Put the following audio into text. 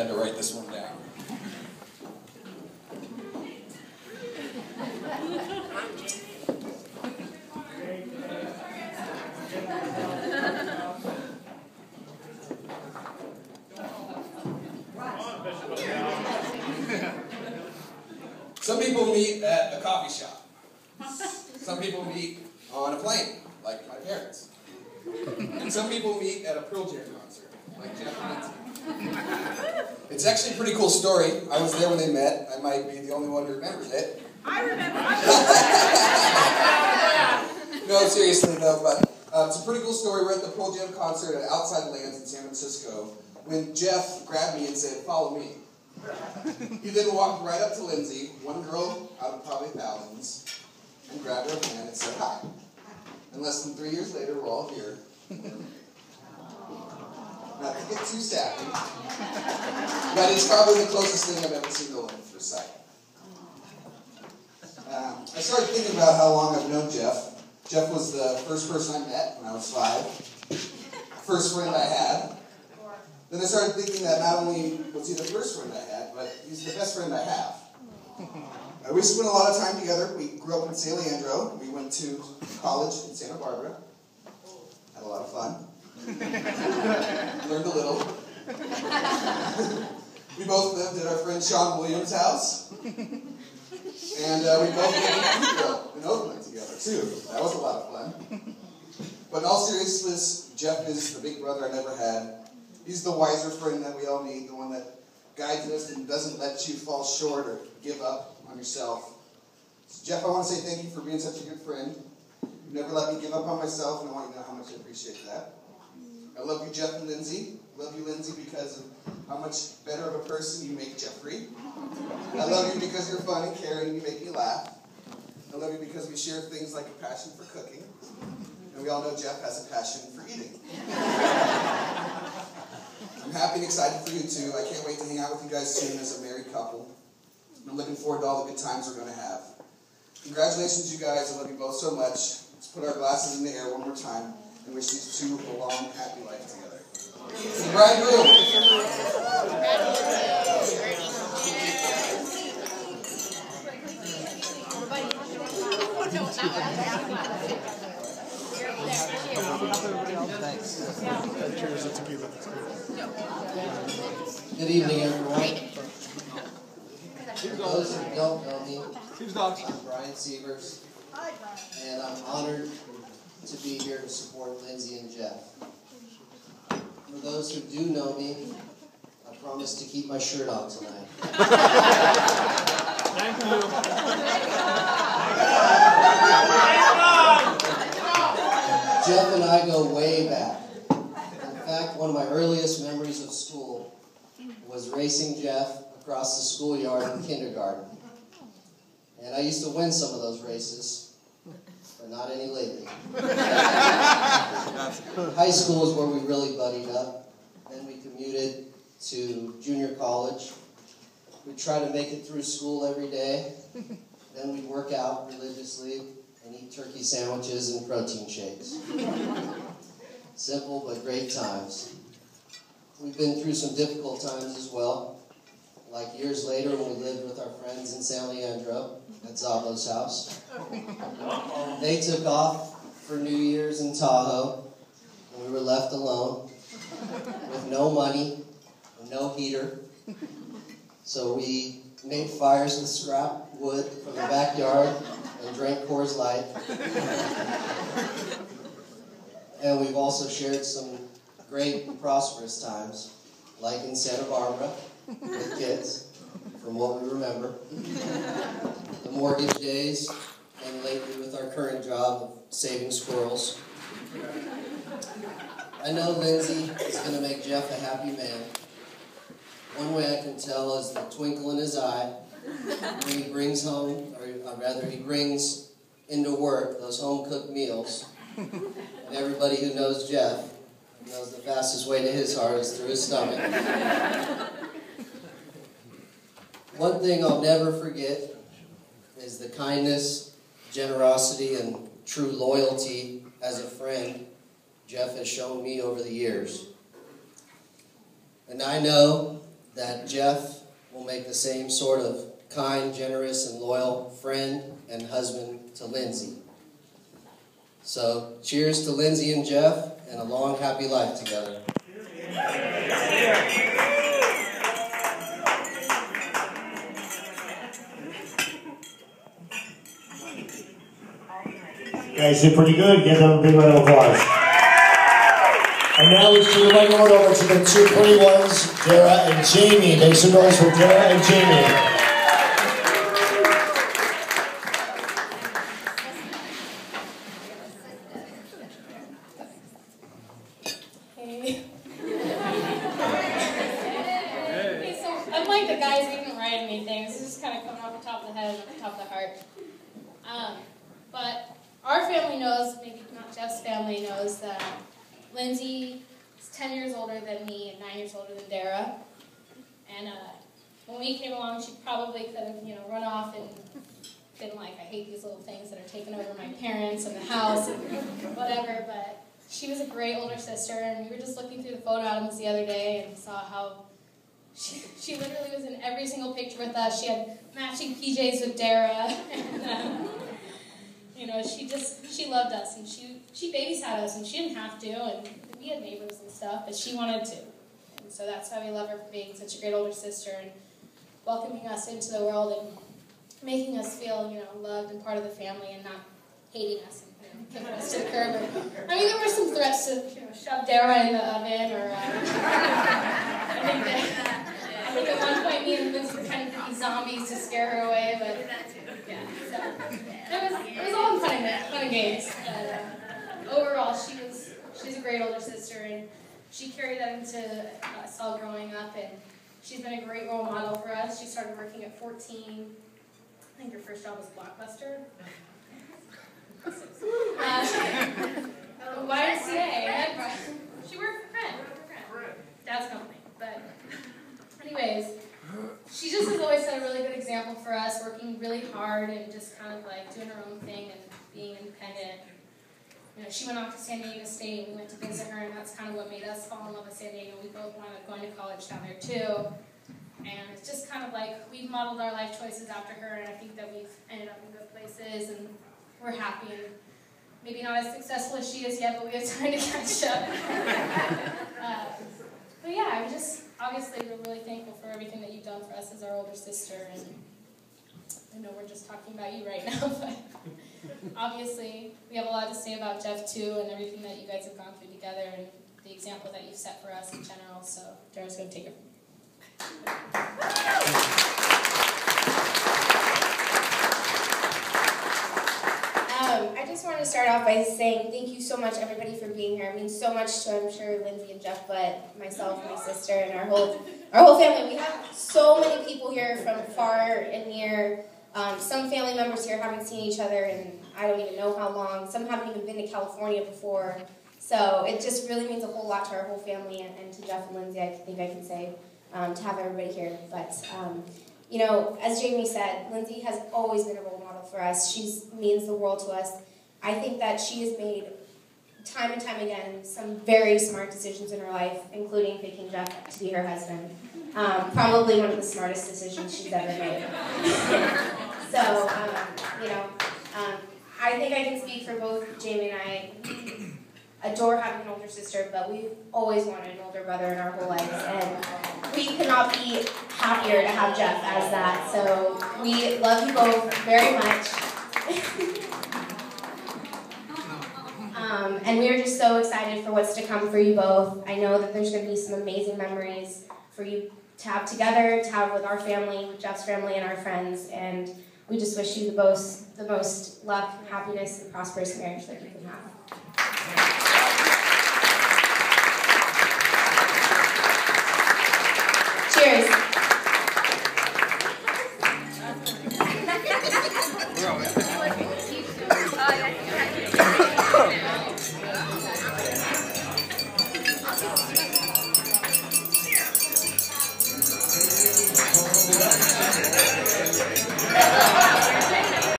had to write this one down. Some people meet at a coffee shop. Some people meet on a plane, like my parents. And some people meet at a Pearl Jam concert, like Jeff and Lindsay. It's actually a pretty cool story. I was there when they met. I might be the only one who remembers it. I remember. No, seriously though, but it's a pretty cool story. We're at the Pearl Jam concert at Outside Lands in San Francisco when Jeff grabbed me and said, "Follow me." He then walked right up to Lindsay, one girl out of probably thousands, and grabbed her hand and said hi. And less than 3 years later, we're all here. Not to get too sappy, but it's probably the closest thing I've ever seen to love at first sight. I started thinking about how long I've known Jeff. Jeff was the first person I met when I was 5. First friend I had. Then I started thinking that not only was he the first friend I had, but he's the best friend I have. We spent a lot of time together. We grew up in San Leandro. We went to college in Santa Barbara. Had a lot of fun. Learned a little. We both lived at our friend Sean Williams' house. And we both lived in Oakland together, too. That was a lot of fun. But in all seriousness, Jeff is the big brother I never had. He's the wiser friend that we all need, the one that guides us and doesn't let you fall short or give up on yourself. So Jeff, I want to say thank you for being such a good friend. You've never let me give up on myself, and I want you to know how much I appreciate that. I love you, Jeff and Lindsay. I love you, Lindsay, because of how much better of a person you make Jeffrey. I love you because you're fun and caring and you make me laugh. I love you because we share things like a passion for cooking. And we all know Jeff has a passion for eating. I'm happy and excited for you too. I can't wait to hang out with you guys soon as a married couple. I'm looking forward to all the good times we're going to have. Congratulations, you guys. I love you both so much. Let's put our glasses in the air one more time and wish these two a long, happy life together. The bridegroom. Good evening, everyone. For those who don't know me, I'm Brian Sievers, and I'm honored to be here to support Lindsay and Jeff. For those who do know me, I promise to keep my shirt on tonight. Thank you. Jeff and I go way back. In fact, one of my earliest memories of school was racing Jeff across the schoolyard in kindergarten. And I used to win some of those races, but not any lately. High school is where we really buddied up. Then we commuted to junior college. We'd try to make it through school every day. Then we'd work out religiously and eat turkey sandwiches and protein shakes. Simple but great times. We've been through some difficult times as well, like years later when we lived with our friends in San Leandro at Zabo's house. They took off for New Year's in Tahoe, and we were left alone with no money, no heater. So we made fires with scrap wood from the backyard and drank Coors Light. And we've also shared some great and prosperous times, like in Santa Barbara with kids, from what we remember. The mortgage days, and lately with our current job of saving squirrels. I know Lindsay is going to make Jeff a happy man. One way I can tell is the twinkle in his eye when he brings home, or rather he brings into work those home-cooked meals. And everybody who knows Jeff knows the fastest way to his heart is through his stomach. One thing I'll never forget is the kindness, generosity, and true loyalty as a friend Jeff has shown me over the years. And I know that Jeff will make the same sort of kind, generous, and loyal friend and husband to Lindsay. So, cheers to Lindsay and Jeff, and a long, happy life together. You guys did pretty good. Give them a big round of applause. And now let's turn the microphone over to the two pretty ones, Dara and Jamie. Make some noise for Dara and Jamie. Hey. Okay, so unlike the guys who didn't write anything, this is just kind of coming off the top of the head and off the top of the heart. But our family knows, maybe not Jeff's family knows, that Lindsay is 10 years older than me and 9 years older than Dara. And when we came along, she probably could have, run off and been like, I hate these little things that are taking over my parents and the house and whatever. But she was a great older sister, and we were just looking through the photo albums the other day and saw how she literally was in every single picture with us. She had matching PJs with Dara. And, she loved us, and she babysat us, and she didn't have to, and we had neighbors and stuff, but she wanted to. And so that's why we love her for being such a great older sister and welcoming us into the world and making us feel, loved and part of the family and not hating us and kicking us to the curb. There were some threats to shove Dara in the oven, or I think at one point me and Vince were kind of picking zombies to scare her away, but yeah, so it was all in fun and games. But overall, she's a great older sister, and she carried that into us all growing up, and she's been a great role model for us. She started working at 14. I think her first job was Blockbuster. YMCA. She worked for Friend. Dad's company. But anyways, she just has always set a really good example for us, working really hard and just kind of like doing her own thing and being independent. She went off to San Diego State, and we went to visit her, and that's kind of what made us fall in love with San Diego. We both wound up going to college down there too. And it's just kind of like we've modeled our life choices after her, and I think that we've ended up in good places, and we're happy. And maybe not as successful as she is yet, but we have time to catch up. But yeah, obviously we're really thankful for everything that you've done for us as our older sister, and I know we're just talking about you right now, but obviously we have a lot to say about Jeff too, and everything that you guys have gone through together, and the example that you've set for us in general, so Dara's going to take it. I just want to start off by saying thank you so much, everybody, for being here. It means so much to, I'm sure, Lindsay and Jeff, but myself, my sister, and our whole family. We have so many people here from far and near. Some family members here haven't seen each other in I don't even know how long. Some haven't even been to California before. So it just really means a whole lot to our whole family, and to Jeff and Lindsay, I think I can say, to have everybody here. But as Jamie said, Lindsay has always been a role model for us. She means the world to us. I think that she has made, time and time again, some very smart decisions in her life, including picking Jeff to be her husband. Probably one of the smartest decisions she's ever made. So, I think I can speak for both Jamie and I. We adore having an older sister, but we've always wanted an older brother in our whole lives, and we could not be happier to have Jeff as that. So we love you both very much. And we are just so excited for what's to come for you both. I know that there's going to be some amazing memories for you to have together, to have with our family, with Jeff's family, and our friends. And we just wish you the most luck, happiness, and prosperous marriage that you can have. Cheers.